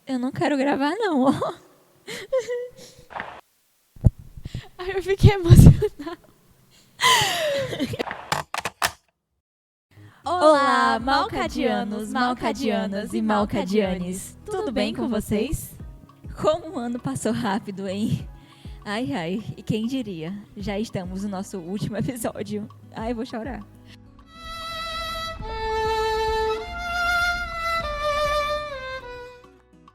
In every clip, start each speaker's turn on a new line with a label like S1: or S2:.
S1: Eu não quero gravar, não.
S2: Ai, eu fiquei emocionada.
S1: Olá, malcadianos, malcadianas e malcadianes. Tudo bem com vocês? Como o ano passou rápido, hein? Ai, ai, e quem diria? Já estamos no nosso último episódio. Ai, vou chorar.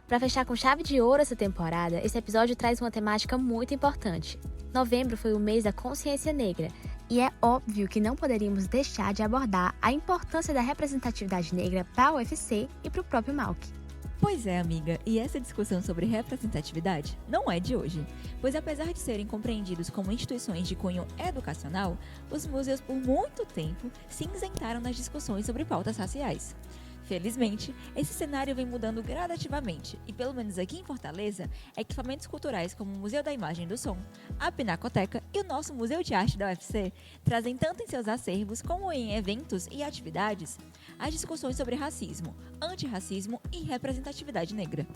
S3: Para fechar com chave de ouro essa temporada, esse episódio traz uma temática muito importante. Novembro foi o mês da consciência negra, e é óbvio que não poderíamos deixar de abordar a importância da representatividade negra para a UFC e para o próprio Malc.
S1: Pois é, amiga, e essa discussão sobre representatividade não é de hoje, pois apesar de serem compreendidos como instituições de cunho educacional, os museus por muito tempo se isentaram nas discussões sobre pautas raciais. Felizmente, esse cenário vem mudando gradativamente e, pelo menos aqui em Fortaleza, equipamentos culturais como o Museu da Imagem e do Som, a Pinacoteca e o nosso Museu de Arte da UFC trazem tanto em seus acervos como em eventos e atividades as discussões sobre racismo, antirracismo e representatividade negra.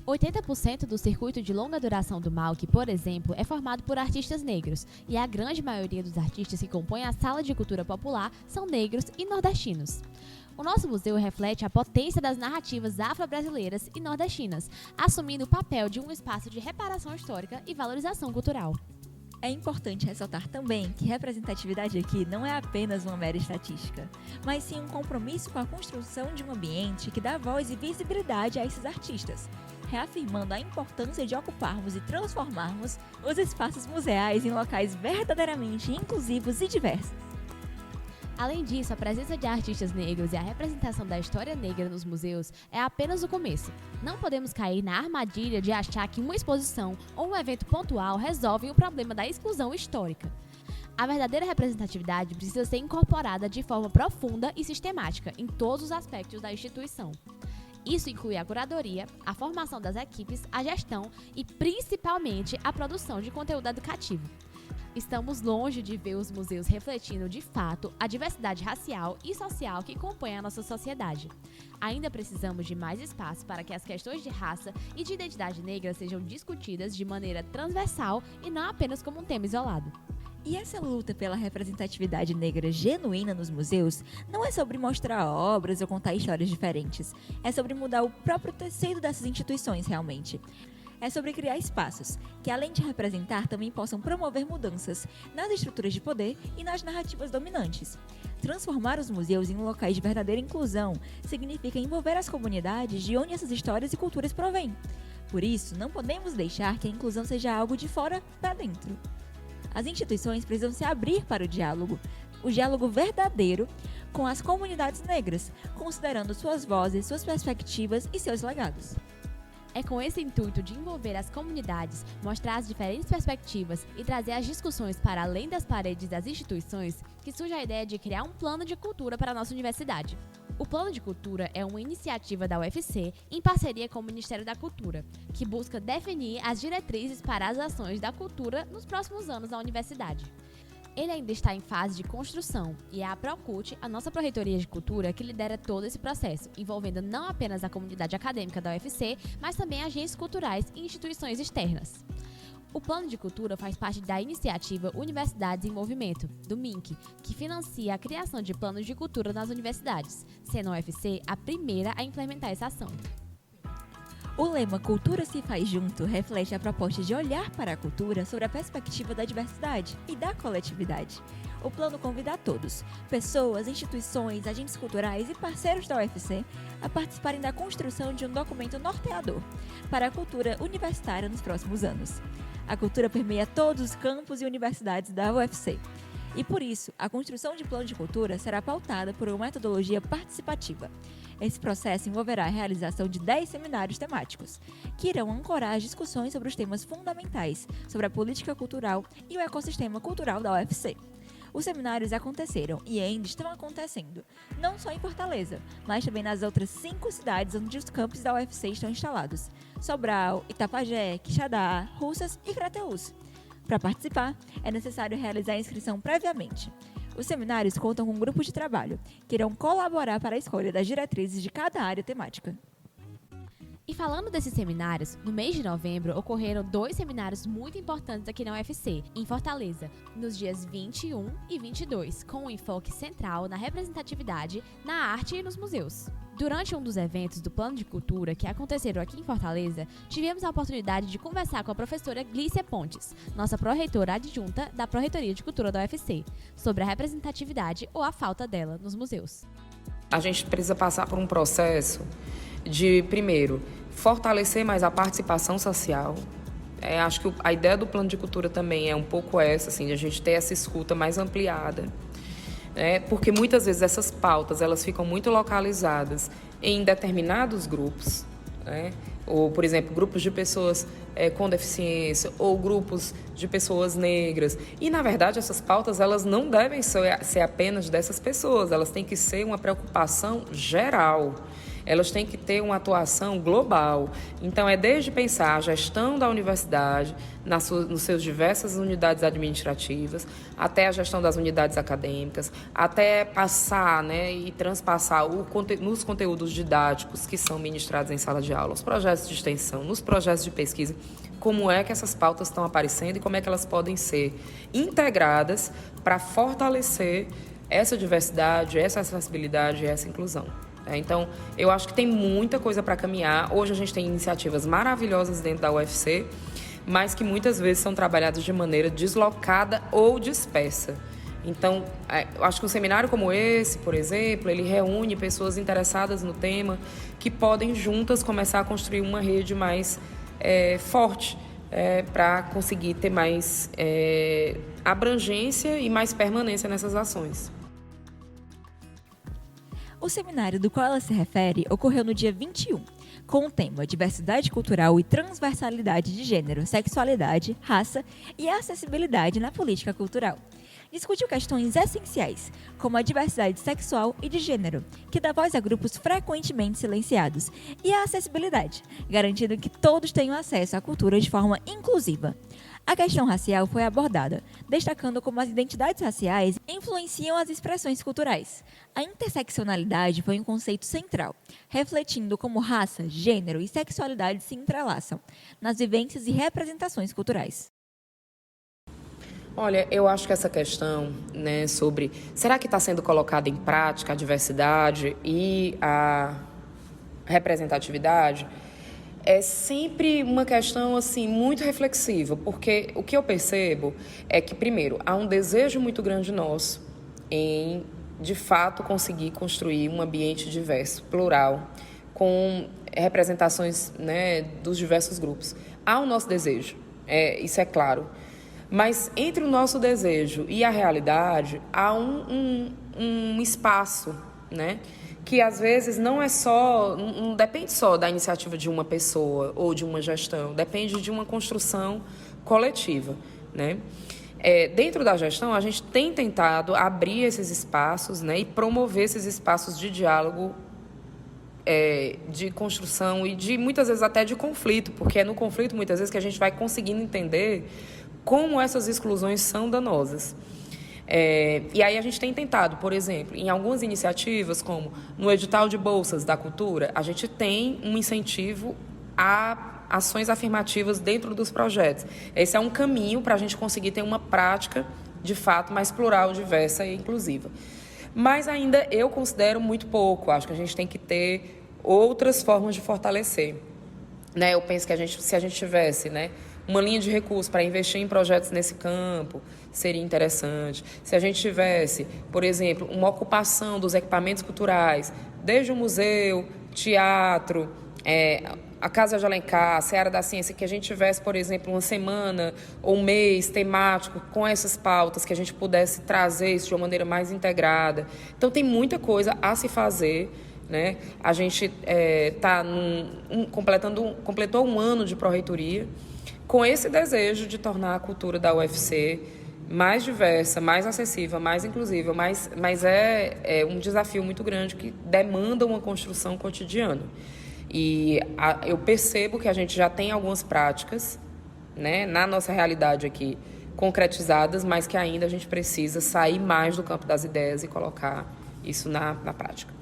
S2: 80% do circuito de longa duração do Malc, por exemplo, é formado por artistas negros, e a grande maioria dos artistas que compõem a sala de cultura popular são negros e nordestinos. O nosso museu reflete a potência das narrativas afro-brasileiras e nordestinas, assumindo o papel de um espaço de reparação histórica e valorização cultural.
S1: É importante ressaltar também que representatividade aqui não é apenas uma mera estatística, mas sim um compromisso com a construção de um ambiente que dá voz e visibilidade a esses artistas, reafirmando a importância de ocuparmos e transformarmos os espaços museais em locais verdadeiramente inclusivos e diversos.
S2: Além disso, a presença de artistas negros e a representação da história negra nos museus é apenas o começo. Não podemos cair na armadilha de achar que uma exposição ou um evento pontual resolvem o problema da exclusão histórica. A verdadeira representatividade precisa ser incorporada de forma profunda e sistemática em todos os aspectos da instituição. Isso inclui a curadoria, a formação das equipes, a gestão e, principalmente, a produção de conteúdo educativo. Estamos longe de ver os museus refletindo, de fato, a diversidade racial e social que compõe a nossa sociedade. Ainda precisamos de mais espaço para que as questões de raça e de identidade negra sejam discutidas de maneira transversal e não apenas como um tema isolado.
S1: E essa luta pela representatividade negra genuína nos museus não é sobre mostrar obras ou contar histórias diferentes. É sobre mudar o próprio tecido dessas instituições, realmente. É sobre criar espaços que, além de representar, também possam promover mudanças nas estruturas de poder e nas narrativas dominantes. Transformar os museus em locais de verdadeira inclusão significa envolver as comunidades de onde essas histórias e culturas provêm. Por isso, não podemos deixar que a inclusão seja algo de fora para dentro. As instituições precisam se abrir para o diálogo verdadeiro com as comunidades negras, considerando suas vozes, suas perspectivas e seus legados.
S2: É com esse intuito de envolver as comunidades, mostrar as diferentes perspectivas e trazer as discussões para além das paredes das instituições que surge a ideia de criar um plano de cultura para a nossa universidade. O Plano de Cultura é uma iniciativa da UFC em parceria com o Ministério da Cultura, que busca definir as diretrizes para as ações da cultura nos próximos anos na universidade. Ele ainda está em fase de construção e é a Procult, a nossa Pró-Reitoria de Cultura, que lidera todo esse processo, envolvendo não apenas a comunidade acadêmica da UFC, mas também agentes culturais e instituições externas. O Plano de Cultura faz parte da iniciativa Universidades em Movimento, do MINC, que financia a criação de planos de cultura nas universidades, sendo a UFC a primeira a implementar essa ação.
S1: O lema Cultura se faz junto reflete a proposta de olhar para a cultura sobre a perspectiva da diversidade e da coletividade. O plano convida a todos, pessoas, instituições, agentes culturais e parceiros da UFC, a participarem da construção de um documento norteador para a cultura universitária nos próximos anos. A cultura permeia todos os campos e universidades da UFC. E por isso, a construção de plano de cultura será pautada por uma metodologia participativa. Esse processo envolverá a realização de 10 seminários temáticos, que irão ancorar as discussões sobre os temas fundamentais sobre a política cultural e o ecossistema cultural da UFC. Os seminários aconteceram e ainda estão acontecendo, não só em Fortaleza, mas também nas outras 5 cidades onde os campos da UFC estão instalados: Sobral, Itapajé, Quixadá, Russas e Crateús. Para participar, é necessário realizar a inscrição previamente. Os seminários contam com grupos de trabalho, que irão colaborar para a escolha das diretrizes de cada área temática.
S2: E falando desses seminários, no mês de novembro ocorreram 2 seminários muito importantes aqui na UFC, em Fortaleza, nos dias 21 e 22, com um enfoque central na representatividade, na arte e nos museus. Durante um dos eventos do Plano de Cultura que aconteceram aqui em Fortaleza, tivemos a oportunidade de conversar com a professora Glícia Pontes, nossa pró-reitora adjunta da Pró-Reitoria de Cultura da UFC, sobre a representatividade ou a falta dela nos museus.
S4: A gente precisa passar por um processo de, primeiro, fortalecer mais a participação social. Acho que a ideia do Plano de Cultura também é um pouco essa, assim, de a gente ter essa escuta mais ampliada. Porque muitas vezes essas pautas elas ficam muito localizadas em determinados grupos, ou, por exemplo, grupos de pessoas com deficiência ou grupos de pessoas negras. E, na verdade, essas pautas elas não devem ser apenas dessas pessoas, elas têm que ser uma preocupação geral. Elas têm que ter uma atuação global. Então, desde pensar a gestão da universidade, nos seus diversas unidades administrativas, até a gestão das unidades acadêmicas, até passar e transpassar nos conteúdos didáticos que são ministrados em sala de aula, os projetos de extensão, nos projetos de pesquisa, como é que essas pautas estão aparecendo e como é que elas podem ser integradas para fortalecer essa diversidade, essa acessibilidade e essa inclusão. Então, eu acho que tem muita coisa para caminhar. Hoje a gente tem iniciativas maravilhosas dentro da UFC, mas que muitas vezes são trabalhadas de maneira deslocada ou dispersa. Então, eu acho que um seminário como esse, por exemplo, ele reúne pessoas interessadas no tema que podem juntas começar a construir uma rede mais forte para conseguir ter mais abrangência e mais permanência nessas ações.
S1: O seminário do qual ela se refere ocorreu no dia 21, com o tema Diversidade Cultural e Transversalidade de Gênero, Sexualidade, Raça e Acessibilidade na Política Cultural. Discutiu questões essenciais, como a diversidade sexual e de gênero, que dá voz a grupos frequentemente silenciados, e a acessibilidade, garantindo que todos tenham acesso à cultura de forma inclusiva. A questão racial foi abordada, destacando como as identidades raciais influenciam as expressões culturais. A interseccionalidade foi um conceito central, refletindo como raça, gênero e sexualidade se entrelaçam nas vivências e representações culturais.
S4: Olha, eu acho que essa questão, sobre será que está sendo colocada em prática a diversidade e a representatividade, é sempre uma questão assim muito reflexiva, porque o que eu percebo é que, primeiro, há um desejo muito grande nosso em, de fato, conseguir construir um ambiente diverso, plural, com representações dos diversos grupos. Há o nosso desejo, isso é claro. Mas entre o nosso desejo e a realidade, há um espaço, que às vezes não depende só da iniciativa de uma pessoa ou de uma gestão, depende de uma construção coletiva, Dentro da gestão, a gente tem tentado abrir esses espaços, e promover esses espaços de diálogo, de construção e de muitas vezes até de conflito, porque é no conflito muitas vezes que a gente vai conseguindo entender como essas exclusões são danosas. E aí a gente tem tentado, por exemplo, em algumas iniciativas, como no edital de bolsas da cultura, a gente tem um incentivo a ações afirmativas dentro dos projetos. Esse é um caminho para a gente conseguir ter uma prática, de fato, mais plural, diversa e inclusiva. Mas ainda eu considero muito pouco. Acho que a gente tem que ter outras formas de fortalecer. Eu penso que se a gente tivesse, uma linha de recursos para investir em projetos nesse campo, seria interessante. Se a gente tivesse, por exemplo, uma ocupação dos equipamentos culturais, desde o museu, teatro, a Casa de Alencar, a Seara da Ciência, que a gente tivesse, por exemplo, uma semana ou um mês temático com essas pautas, que a gente pudesse trazer isso de uma maneira mais integrada. Então, tem muita coisa a se fazer. A gente completou um ano de pró-reitoria, com esse desejo de tornar a cultura da UFC mais diversa, mais acessível, mais inclusiva, mas é um desafio muito grande que demanda uma construção cotidiana. E eu percebo que a gente já tem algumas práticas, na nossa realidade aqui, concretizadas, mas que ainda a gente precisa sair mais do campo das ideias e colocar isso na prática.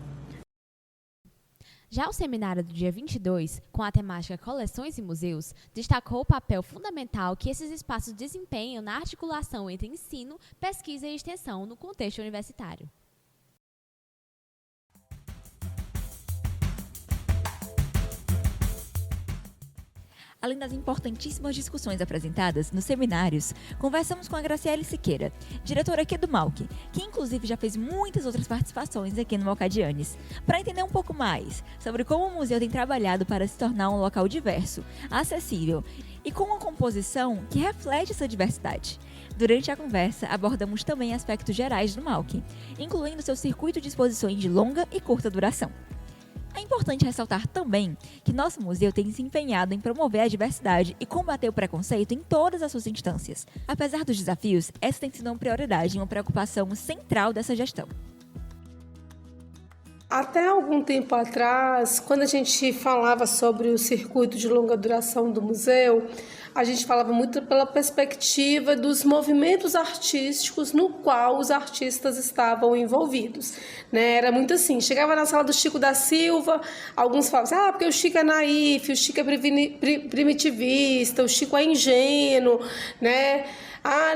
S2: Já o seminário do dia 22, com a temática Coleções e Museus, destacou o papel fundamental que esses espaços desempenham na articulação entre ensino, pesquisa e extensão no contexto universitário.
S1: Além das importantíssimas discussões apresentadas nos seminários, conversamos com a Graciele Siqueira, diretora aqui do MAUC, que inclusive já fez muitas outras participações aqui no Malcadianes, para entender um pouco mais sobre como o museu tem trabalhado para se tornar um local diverso, acessível e com uma composição que reflete essa diversidade. Durante a conversa, abordamos também aspectos gerais do MAUC, incluindo seu circuito de exposições de longa e curta duração. É importante ressaltar também que nosso museu tem se empenhado em promover a diversidade e combater o preconceito em todas as suas instâncias. Apesar dos desafios, essa tem sido uma prioridade e uma preocupação central dessa gestão.
S5: Até algum tempo atrás, quando a gente falava sobre o circuito de longa duração do museu, a gente falava muito pela perspectiva dos movimentos artísticos no qual os artistas estavam envolvidos, né? Era muito assim, chegava na sala do Chico da Silva, alguns falavam assim, porque o Chico é naif, o Chico é primitivista, o Chico é ingênuo, né?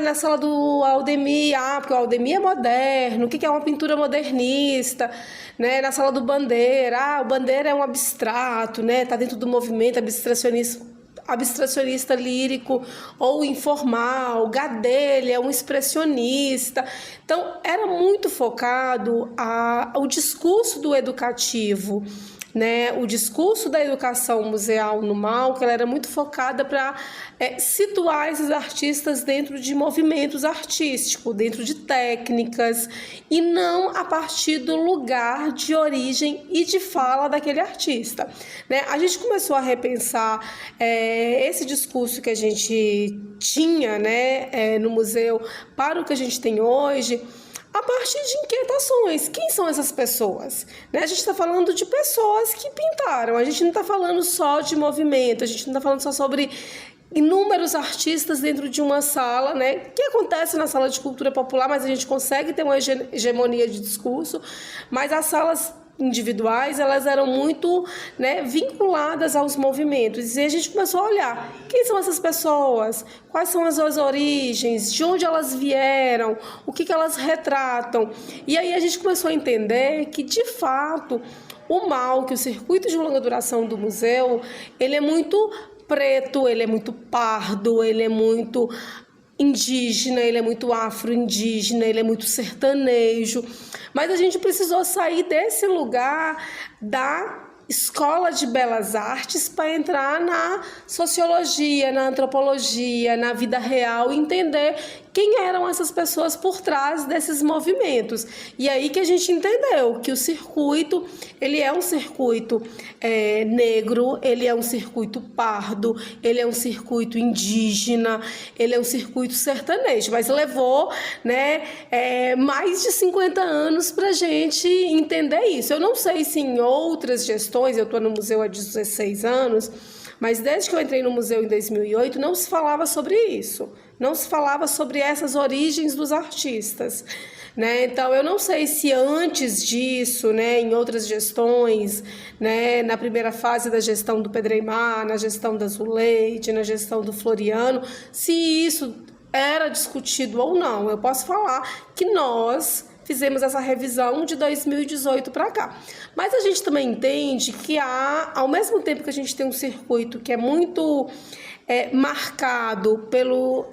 S5: Na sala do Aldemir, porque o Aldemir é moderno, o que é uma pintura modernista, né? Na sala do Bandeira, o Bandeira é um abstrato, né? Está dentro do movimento abstracionista lírico ou informal, Gadelha é um expressionista. Então, era muito focado o discurso do educativo, né? O discurso da educação museal no MAUC, ela era muito focada para situar esses artistas dentro de movimentos artísticos, dentro de técnicas, e não a partir do lugar de origem e de fala daquele artista, né? A gente começou a repensar esse discurso que a gente tinha, né, no museu para o que a gente tem hoje, a partir de inquietações. Quem são essas pessoas? Né? A gente está falando de pessoas que pintaram, a gente não está falando só de movimento, a gente não está falando só sobre inúmeros artistas dentro de uma sala, né? Que acontece na sala de cultura popular, mas a gente consegue ter uma hegemonia de discurso, mas as salas individuais, elas eram muito, né, vinculadas aos movimentos. E a gente começou a olhar quem são essas pessoas, quais são as suas origens, de onde elas vieram, o que elas retratam. E aí a gente começou a entender que, de fato, o MAUC, o circuito de longa duração do museu, ele é muito preto, ele é muito pardo, ele é muito indígena, ele é muito afro-indígena, ele é muito sertanejo, mas a gente precisou sair desse lugar da escola de belas artes para entrar na sociologia, na antropologia, na vida real e entender quem eram essas pessoas por trás desses movimentos. E aí que a gente entendeu que o circuito, ele é um circuito negro, ele é um circuito pardo, ele é um circuito indígena, ele é um circuito sertanejo, mas levou, né, mais de 50 anos para a gente entender isso. Eu não sei se em outras gestões, eu estou no museu há 16 anos, mas desde que eu entrei no museu em 2008, não se falava sobre isso. Não se falava sobre essas origens dos artistas, né? Então, eu não sei se antes disso, né, em outras gestões, né, na primeira fase da gestão do Pedreimar, na gestão da Zuleide, na gestão do Floriano, se isso era discutido ou não. Eu posso falar que nós fizemos essa revisão de 2018 para cá. Mas a gente também entende que ao mesmo tempo que a gente tem um circuito que é muito marcado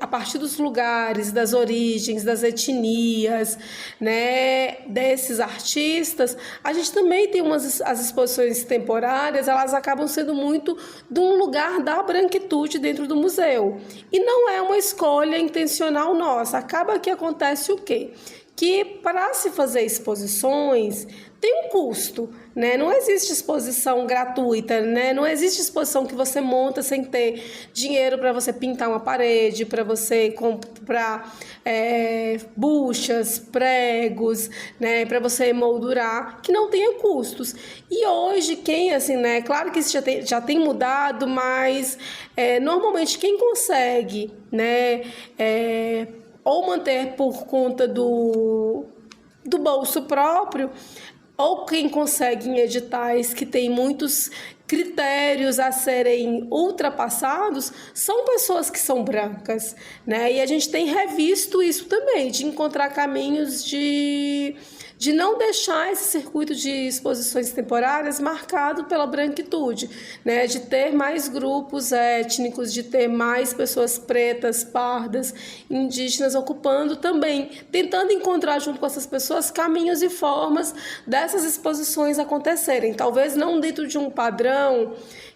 S5: a partir dos lugares, das origens, das etnias, né, desses artistas, a gente também tem as exposições temporárias, elas acabam sendo muito de um lugar da branquitude dentro do museu. E não é uma escolha intencional nossa. Acaba que acontece o quê? Que para se fazer exposições tem um custo, né? Não existe exposição gratuita, né? Não existe exposição que você monta sem ter dinheiro para você pintar uma parede, para você comprar buchas, pregos, né? Para você emoldurar, que não tenha custos. E hoje, assim, né? Claro que isso já tem mudado, mas normalmente quem consegue, né? Ou manter por conta do bolso próprio, ou quem consegue em editais que tem muitos critérios a serem ultrapassados, são pessoas que são brancas, né? E a gente tem revisto isso também, de encontrar caminhos de não deixar esse circuito de exposições temporárias marcado pela branquitude, né? De ter mais grupos étnicos, de ter mais pessoas pretas, pardas, indígenas ocupando também, tentando encontrar junto com essas pessoas caminhos e formas dessas exposições acontecerem. Talvez não dentro de um padrão,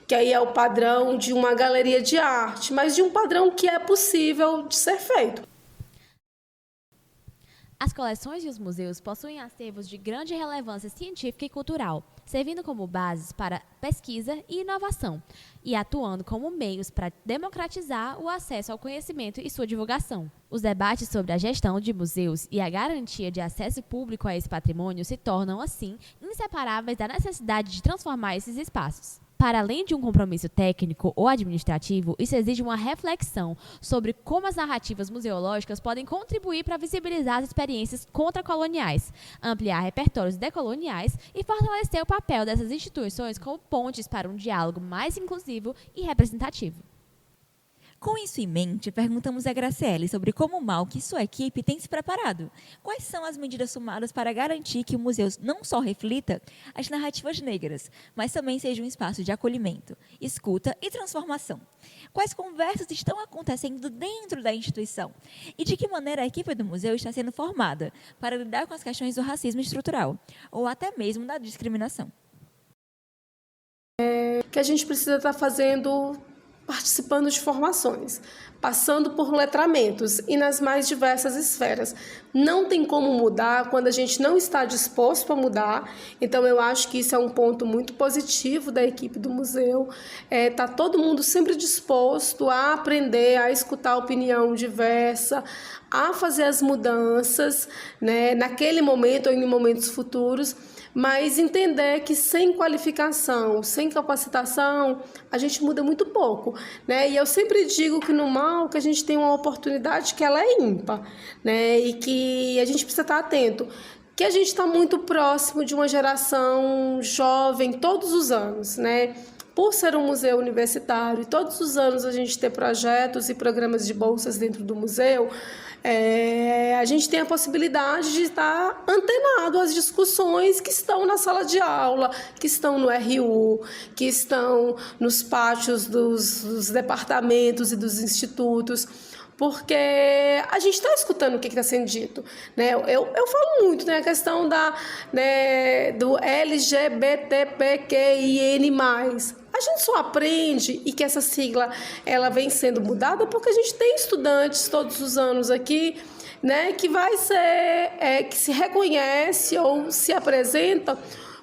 S5: que aí é o padrão de uma galeria de arte, mas de um padrão que é possível de ser feito.
S2: As coleções e os museus possuem acervos de grande relevância científica e cultural, servindo como bases para pesquisa e inovação, e atuando como meios para democratizar o acesso ao conhecimento e sua divulgação. Os debates sobre a gestão de museus e a garantia de acesso público a esse patrimônio se tornam, assim, inseparáveis da necessidade de transformar esses espaços. Para além de um compromisso técnico ou administrativo, isso exige uma reflexão sobre como as narrativas museológicas podem contribuir para visibilizar as experiências contracoloniais, ampliar repertórios decoloniais e fortalecer o papel dessas instituições como pontes para um diálogo mais inclusivo e representativo.
S1: Com isso em mente, perguntamos a Graciele sobre como o Malc e sua equipe têm se preparado. Quais são as medidas tomadas para garantir que o museu não só reflita as narrativas negras, mas também seja um espaço de acolhimento, escuta e transformação? Quais conversas estão acontecendo dentro da instituição? E de que maneira a equipe do museu está sendo formada para lidar com as questões do racismo estrutural, ou até mesmo da discriminação?
S5: Que a gente precisa estar participando de formações, passando por letramentos e nas mais diversas esferas. Não tem como mudar quando a gente não está disposto a mudar, então eu acho que isso é um ponto muito positivo da equipe do museu, tá todo mundo sempre disposto a aprender, a escutar a opinião diversa, a fazer as mudanças, né, naquele momento ou em momentos futuros, mas entender que sem qualificação, sem capacitação, a gente muda muito pouco, né? E eu sempre digo que no Malc a gente tem uma oportunidade que ela é ímpar, né? E que a gente precisa estar atento, que a gente está muito próximo de uma geração jovem todos os anos, né? Por ser um museu universitário e todos os anos a gente ter projetos e programas de bolsas dentro do museu, a gente tem a possibilidade de estar antenado às discussões que estão na sala de aula, que estão no RU, que estão nos pátios dos departamentos e dos institutos, porque a gente está escutando o que está sendo dito, né? Eu falo muito, né, a questão do LGBTQIN+. A gente só aprende e que essa sigla ela vem sendo mudada porque a gente tem estudantes todos os anos aqui, né, que que se reconhece ou se apresenta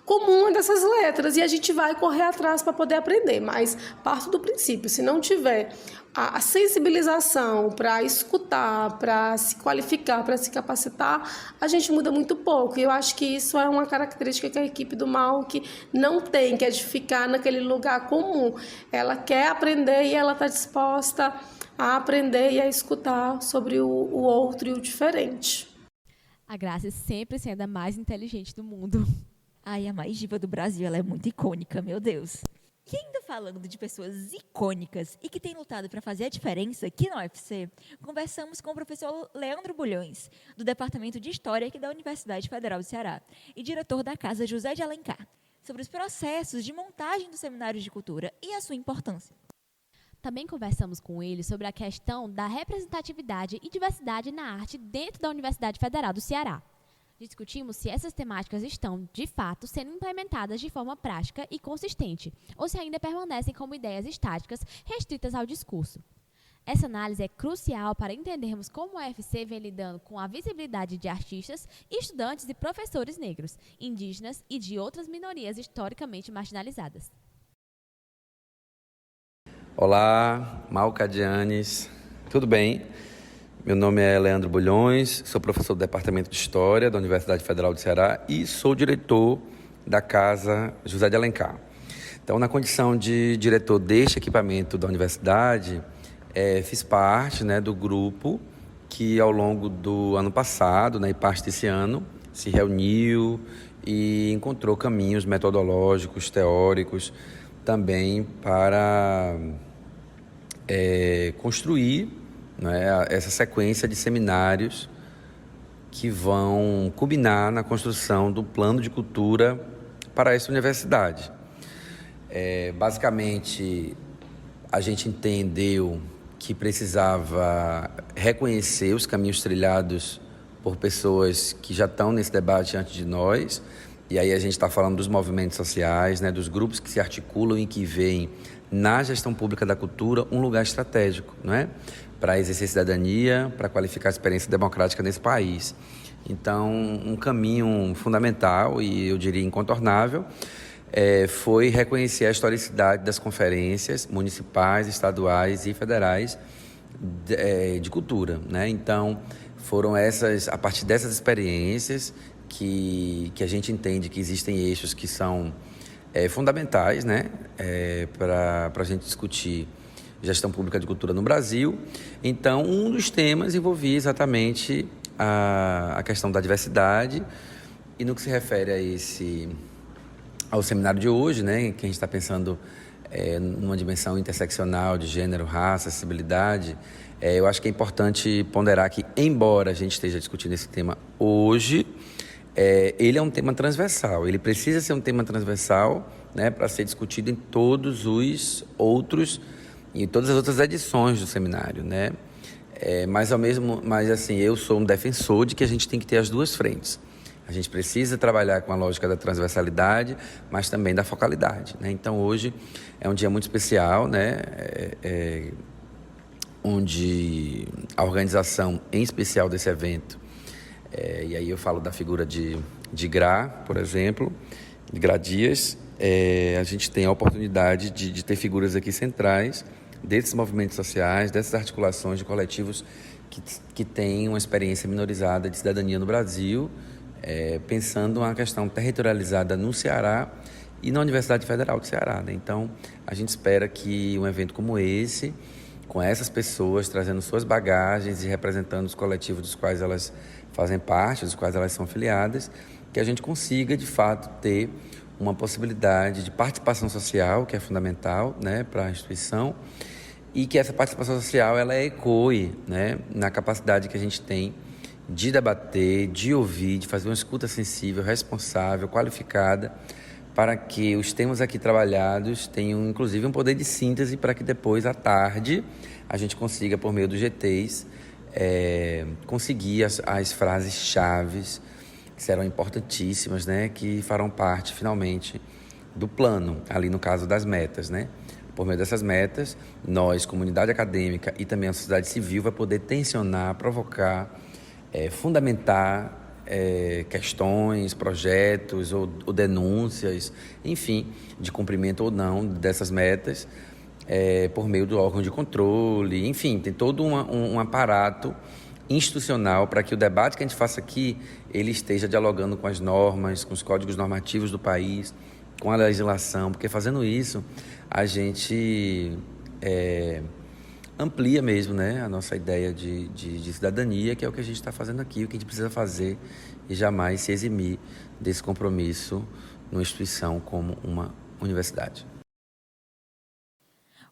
S5: como uma dessas letras, e a gente vai correr atrás para poder aprender, mas parto do princípio, se não tiver a sensibilização para escutar, para se qualificar, para se capacitar, a gente muda muito pouco, e eu acho que isso é uma característica que a equipe do Malc não tem, que é de ficar naquele lugar comum. Ela quer aprender e ela está disposta a aprender e a escutar sobre o outro e o diferente.
S2: A Graça sempre sendo a mais inteligente do mundo.
S1: Ai, a mais diva do Brasil, ela é muito icônica, meu Deus. E ainda falando de pessoas icônicas e que têm lutado para fazer a diferença aqui na UFC, conversamos com o professor Leandro Bulhões, do Departamento de História aqui da Universidade Federal do Ceará e diretor da Casa José de Alencar, sobre os processos de montagem dos seminários de cultura e a sua importância.
S2: Também conversamos com ele sobre a questão da representatividade e diversidade na arte dentro da Universidade Federal do Ceará. Discutimos se essas temáticas estão, de fato, sendo implementadas de forma prática e consistente, ou se ainda permanecem como ideias estáticas restritas ao discurso. Essa análise é crucial para entendermos como a UFC vem lidando com a visibilidade de artistas, estudantes e professores negros, indígenas e de outras minorias historicamente marginalizadas.
S6: Olá, Malcadianes, tudo bem? Meu nome é Leandro Bulhões, sou professor do Departamento de História da Universidade Federal do Ceará e sou diretor da Casa José de Alencar. Então, na condição de diretor deste equipamento da universidade, fiz parte, do grupo que, ao longo do ano passado, e parte desse ano, se reuniu e encontrou caminhos metodológicos, teóricos, também para construir, né, essa sequência de seminários que vão culminar na construção do plano de cultura para essa universidade. Basicamente, a gente entendeu que precisava reconhecer os caminhos trilhados por pessoas que já estão nesse debate antes de nós, e aí a gente está falando dos movimentos sociais, né, dos grupos que se articulam e que veem na gestão pública da cultura um lugar estratégico, não é? Para exercer cidadania, para qualificar a experiência democrática nesse país. Então, um caminho fundamental e eu diria incontornável foi reconhecer a historicidade das conferências municipais, estaduais e federais de cultura, né? Então, foram a partir dessas experiências que a gente entende que existem eixos que são fundamentais, né? Para a gente discutir gestão pública de cultura no Brasil. Então, um dos temas envolvia exatamente a questão da diversidade, e no que se refere ao seminário de hoje, né, que a gente está pensando numa dimensão interseccional de gênero, raça, acessibilidade, eu acho que é importante ponderar que, embora a gente esteja discutindo esse tema hoje, ele é um tema transversal, ele precisa ser um tema transversal, né, para ser discutido em todas as outras edições do seminário, né? Mas assim, eu sou um defensor de que a gente tem que ter as duas frentes. A gente precisa trabalhar com a lógica da transversalidade, mas também da focalidade, né? Então, hoje é um dia muito especial, né? Onde a organização, em especial desse evento, e aí eu falo da figura de Gra, por exemplo, de Gra Dias, a gente tem a oportunidade de ter figuras aqui centrais desses movimentos sociais, dessas articulações de coletivos que têm uma experiência minorizada de cidadania no Brasil, pensando uma questão territorializada no Ceará e na Universidade Federal do Ceará, né? Então, a gente espera que um evento como esse, com essas pessoas trazendo suas bagagens e representando os coletivos dos quais elas fazem parte, dos quais elas são filiadas, que a gente consiga, de fato, ter uma possibilidade de participação social, que é fundamental, né, para a instituição, e que essa participação social ela ecoe, né, na capacidade que a gente tem de debater, de ouvir, de fazer uma escuta sensível, responsável, qualificada, para que os temas aqui trabalhados tenham, inclusive, um poder de síntese para que depois, à tarde, a gente consiga, por meio dos GTs, conseguir as frases-chaves que serão importantíssimas, né, que farão parte, finalmente, do plano, ali no caso das metas, né? Por meio dessas metas, nós, comunidade acadêmica e também a sociedade civil, vai poder tensionar, provocar, fundamentar questões, projetos ou denúncias, enfim, de cumprimento ou não dessas metas, por meio do órgão de controle, enfim, tem todo um aparato institucional para que o debate que a gente faça aqui, ele esteja dialogando com as normas, com os códigos normativos do país, com a legislação, porque fazendo isso, a gente amplia mesmo, né, a nossa ideia de cidadania, que é o que a gente está fazendo aqui, o que a gente precisa fazer e jamais se eximir desse compromisso numa instituição como uma universidade.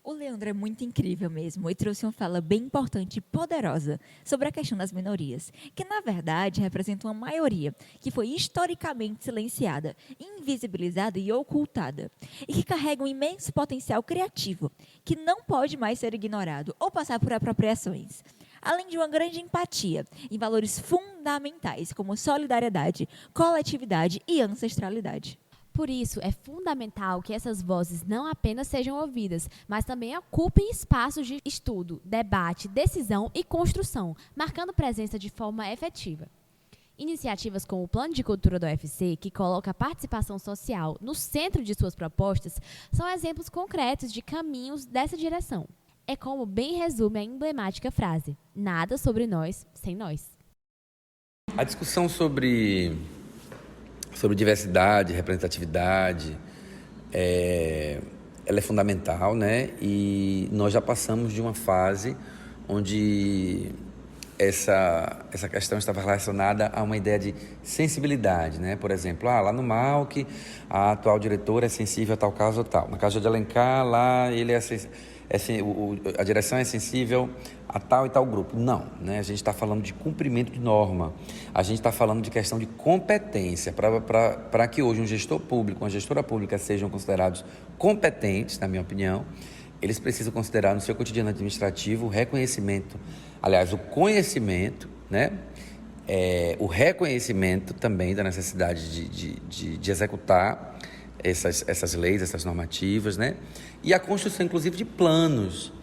S1: O Leandro é muito incrível mesmo e trouxe uma fala bem importante e poderosa sobre a questão das minorias, que na verdade representam uma maioria que foi historicamente silenciada, invisibilizada e ocultada, e que carrega um imenso potencial criativo, que não pode mais ser ignorado ou passar por apropriações. Além de uma grande empatia em valores fundamentais como solidariedade, coletividade e ancestralidade.
S2: Por isso, é fundamental que essas vozes não apenas sejam ouvidas, mas também ocupem espaços de estudo, debate, decisão e construção, marcando presença de forma efetiva. Iniciativas como o Plano de Cultura do UFC, que coloca a participação social no centro de suas propostas, são exemplos concretos de caminhos dessa direção. É como bem resume a emblemática frase: nada sobre nós sem nós.
S6: A discussão sobre diversidade, representatividade, ela é fundamental, né? E nós já passamos de uma fase onde essa questão estava relacionada a uma ideia de sensibilidade, né? Por exemplo, lá no MAUC, a atual diretora é sensível a tal caso ou tal. Na Casa de Alencar, lá ele a direção é sensível a tal e tal grupo. Não, né? A gente está falando de cumprimento de norma, a gente está falando de questão de competência, para que hoje um gestor público, uma gestora pública sejam considerados competentes, na minha opinião, eles precisam considerar no seu cotidiano administrativo o reconhecimento, aliás, o conhecimento, né? O reconhecimento também da necessidade de executar essas leis, essas normativas, né? E a construção, inclusive, de planos,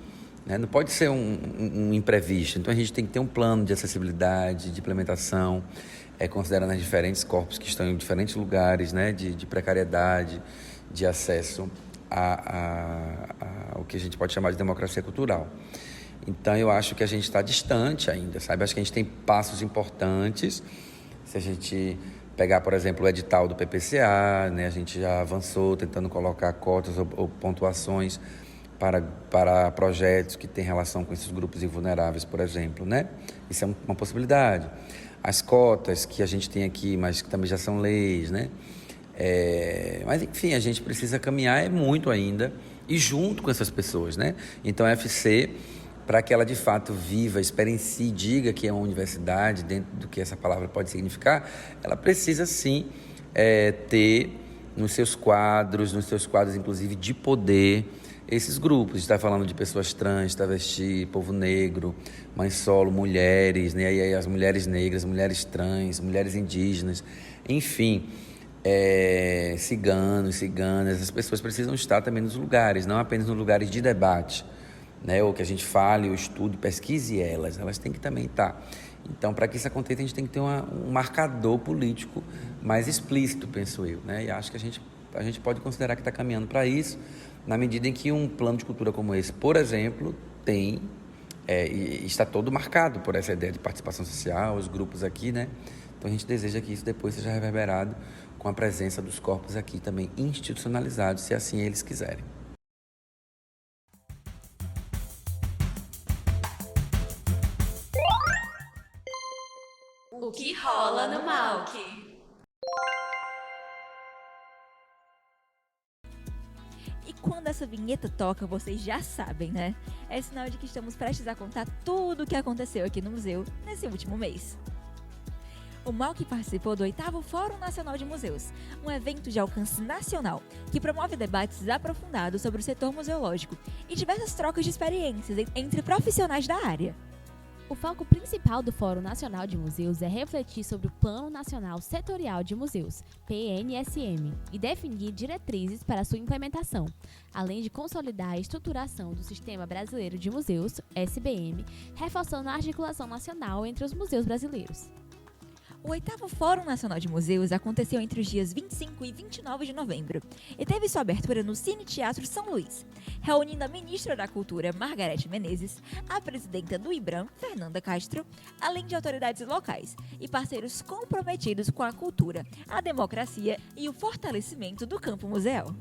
S6: né? Não pode ser um imprevisto. Então, a gente tem que ter um plano de acessibilidade, de implementação, considerando os diferentes corpos que estão em diferentes lugares, né? De precariedade, de acesso ao que a gente pode chamar de democracia cultural. Então, eu acho que a gente está distante ainda, sabe? Acho que a gente tem passos importantes. Se a gente pegar, por exemplo, o edital do PPCA, né? A gente já avançou tentando colocar cotas ou pontuações para projetos que têm relação com esses grupos invulneráveis, por exemplo, né? Isso é uma possibilidade. As cotas que a gente tem aqui, mas que também já são leis, né? Mas, enfim, a gente precisa caminhar muito ainda e junto com essas pessoas, né? Então, a UFC, para que ela, de fato, viva, experiencie, diga que é uma universidade, dentro do que essa palavra pode significar, ela precisa, sim, ter nos seus quadros, inclusive, de poder, esses grupos. A gente está falando de pessoas trans, travesti, povo negro, mãe solo, mulheres, né? E aí as mulheres negras, mulheres trans, mulheres indígenas, enfim, ciganos, ciganas, essas pessoas precisam estar também nos lugares, não apenas nos lugares de debate, né? Ou que a gente fale, ou estude, pesquise elas têm que também estar. Então, para que isso aconteça, a gente tem que ter um marcador político mais explícito, penso eu, né? E acho que a gente pode considerar que está caminhando para isso, na medida em que um plano de cultura como esse, por exemplo, tem e está todo marcado por essa ideia de participação social, os grupos aqui, né? Então, a gente deseja que isso depois seja reverberado com a presença dos corpos aqui também institucionalizados, se assim eles quiserem.
S1: O que rola no MAUC? E quando essa vinheta toca, vocês já sabem, né? É sinal de que estamos prestes a contar tudo o que aconteceu aqui no museu nesse último mês. O MAUC participou do 8º Fórum Nacional de Museus, um evento de alcance nacional que promove debates aprofundados sobre o setor museológico e diversas trocas de experiências entre profissionais da área.
S2: O foco principal do Fórum Nacional de Museus é refletir sobre o Plano Nacional Setorial de Museus, PNSM, e definir diretrizes para sua implementação, além de consolidar a estruturação do Sistema Brasileiro de Museus, SBM, reforçando a articulação nacional entre os museus brasileiros.
S1: O 8º Fórum Nacional de Museus aconteceu entre os dias 25 e 29 de novembro e teve sua abertura no Cine Teatro São Luís, reunindo a ministra da Cultura, Margarete Menezes, a presidenta do IBRAM, Fernanda Castro, além de autoridades locais e parceiros comprometidos com a cultura, a democracia e o fortalecimento do campo museal.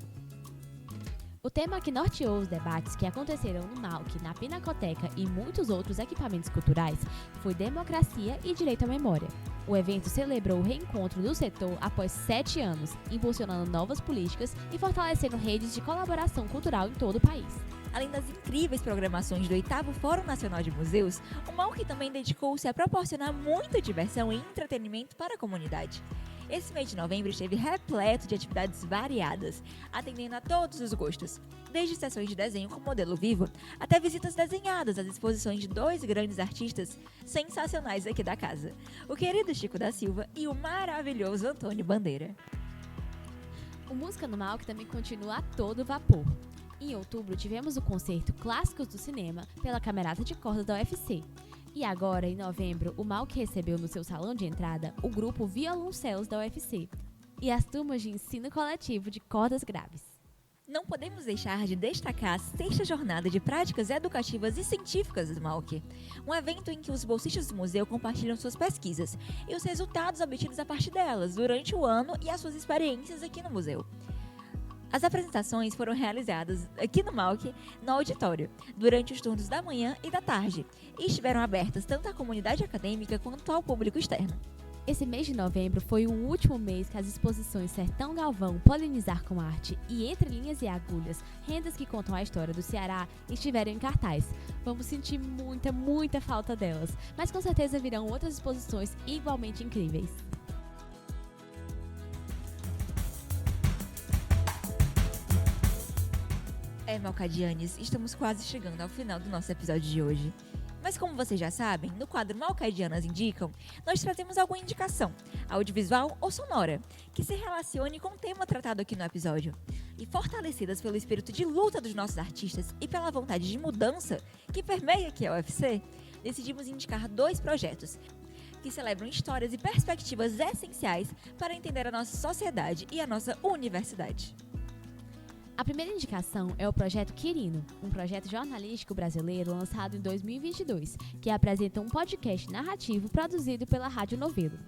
S2: O tema que norteou os debates que aconteceram no MAUC, na Pinacoteca e muitos outros equipamentos culturais foi democracia e direito à memória. O evento celebrou o reencontro do setor após 7 anos, impulsionando novas políticas e fortalecendo redes de colaboração cultural em todo o país.
S1: Além das incríveis programações do 8º Fórum Nacional de Museus, o MAUC também dedicou-se a proporcionar muita diversão e entretenimento para a comunidade. Esse mês de novembro esteve repleto de atividades variadas, atendendo a todos os gostos, desde sessões de desenho com modelo vivo, até visitas desenhadas às exposições de 2 grandes artistas sensacionais aqui da casa, o querido Chico da Silva e o maravilhoso Antônio Bandeira.
S2: O Música no MAUC também continua a todo vapor. Em outubro, tivemos o concerto Clássicos do Cinema pela Camerata de Cordas da UFC. E agora, em novembro, o MAUC recebeu no seu salão de entrada o grupo Violoncelos da UFC e as turmas de ensino coletivo de cordas graves.
S1: Não podemos deixar de destacar a 6ª Jornada de Práticas Educativas e Científicas do MAUC, um evento em que os bolsistas do museu compartilham suas pesquisas e os resultados obtidos a partir delas durante o ano e as suas experiências aqui no museu. As apresentações foram realizadas aqui no Malc, no auditório, durante os turnos da manhã e da tarde, e estiveram abertas tanto à comunidade acadêmica quanto ao público externo.
S2: Esse mês de novembro foi o último mês que as exposições Sertão Galvão, Polinizar com Arte e Entre Linhas e Agulhas, rendas que contam a história do Ceará, estiveram em cartaz. Vamos sentir muita falta delas, mas com certeza virão outras exposições igualmente incríveis.
S1: Malcadianes, estamos quase chegando ao final do nosso episódio de hoje. Mas como vocês já sabem, no quadro Malcadianas Indicam, nós trazemos alguma indicação, audiovisual ou sonora, que se relacione com o tema tratado aqui no episódio. E fortalecidas pelo espírito de luta dos nossos artistas e pela vontade de mudança que permeia aqui a UFC, decidimos indicar 2 projetos que celebram histórias e perspectivas essenciais para entender a nossa sociedade e a nossa universidade.
S2: A primeira indicação é o Projeto Quirino, um projeto jornalístico brasileiro lançado em 2022, que apresenta um podcast narrativo produzido pela Rádio Novelo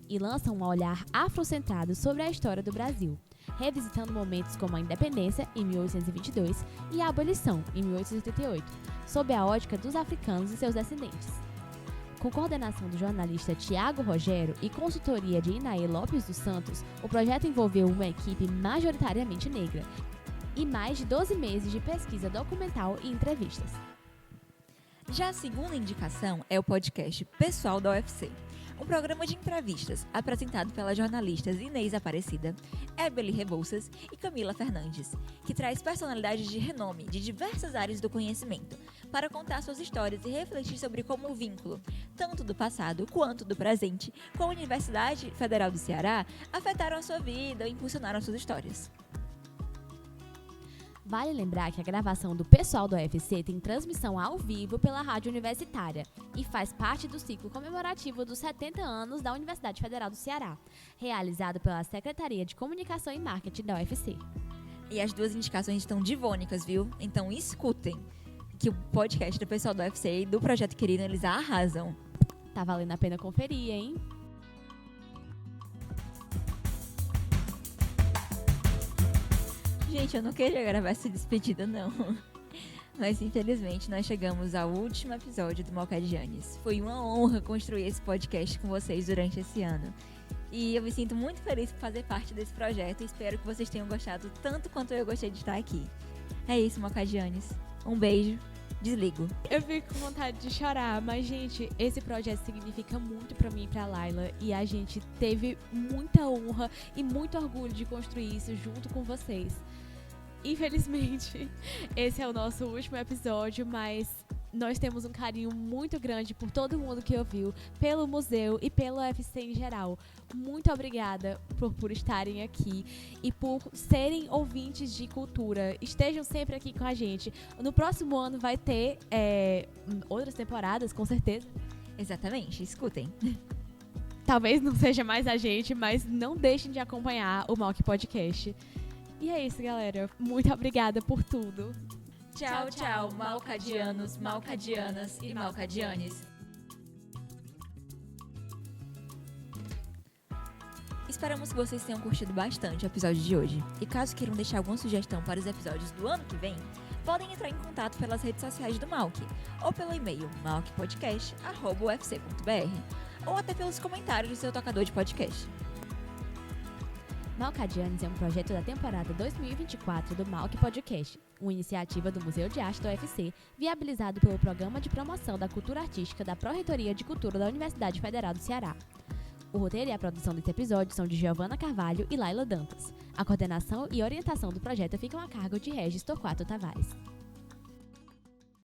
S2: e lança um olhar afrocentrado sobre a história do Brasil, revisitando momentos como a independência, em 1822, e a abolição, em 1888, sob a ótica dos africanos e seus descendentes. Com coordenação do jornalista Tiago Rogério e consultoria de Inaê Lopes dos Santos, o projeto envolveu uma equipe majoritariamente negra, e mais de 12 meses de pesquisa documental e entrevistas.
S1: Já a segunda indicação é o podcast Pessoal da UFC, um programa de entrevistas apresentado pelas jornalistas Inês Aparecida, Ebeli Rebouças e Camila Fernandes, que traz personalidades de renome de diversas áreas do conhecimento para contar suas histórias e refletir sobre como o vínculo, tanto do passado quanto do presente, com a Universidade Federal do Ceará afetaram a sua vida e impulsionaram suas histórias.
S2: Vale lembrar que a gravação do Pessoal do UFC tem transmissão ao vivo pela Rádio Universitária e faz parte do ciclo comemorativo dos 70 anos da Universidade Federal do Ceará, realizado pela Secretaria de Comunicação e Marketing da UFC.
S1: E as 2 indicações estão divônicas, viu? Então escutem, que o podcast do Pessoal do UFC e do Projeto Quirino, eles arrasam.
S2: Tá valendo a pena conferir, hein?
S1: Gente, eu não queria gravar essa despedida, não. Mas, infelizmente, nós chegamos ao último episódio do Malcadianes. Foi uma honra construir esse podcast com vocês durante esse ano. E eu me sinto muito feliz por fazer parte desse projeto e espero que vocês tenham gostado tanto quanto eu gostei de estar aqui. É isso, Malcadianes. Um beijo. Desligo.
S2: Eu fico com vontade de chorar, mas, gente, esse projeto significa muito pra mim e pra Laila. E a gente teve muita honra e muito orgulho de construir isso junto com vocês. Infelizmente, esse é o nosso último episódio, mas nós temos um carinho muito grande por todo mundo que ouviu, pelo museu e pelo UFC em geral. Muito obrigada por estarem aqui e por serem ouvintes de cultura. Estejam sempre aqui com a gente. No próximo ano vai ter outras temporadas, com certeza.
S1: Exatamente, escutem.
S2: Talvez não seja mais a gente, mas não deixem de acompanhar o Malc Podcast. E é isso, galera. Muito obrigada por tudo.
S1: Tchau, tchau, malcadianos, malcadianas e malcadianes. Esperamos que vocês tenham curtido bastante o episódio de hoje. E caso queiram deixar alguma sugestão para os episódios do ano que vem, podem entrar em contato pelas redes sociais do Malc, ou pelo e-mail malcpodcast@ufc.br, ou até pelos comentários do seu tocador de podcast.
S2: Malcadianes é um projeto da temporada 2024 do Malc Podcast, uma iniciativa do Museu de Arte da UFC, viabilizado pelo Programa de Promoção da Cultura Artística da Pró-Reitoria de Cultura da Universidade Federal do Ceará. O roteiro e a produção desse episódio são de Giovana Carvalho e Laila Dantas. A coordenação e orientação do projeto ficam a cargo de Regis Torquato Tavares.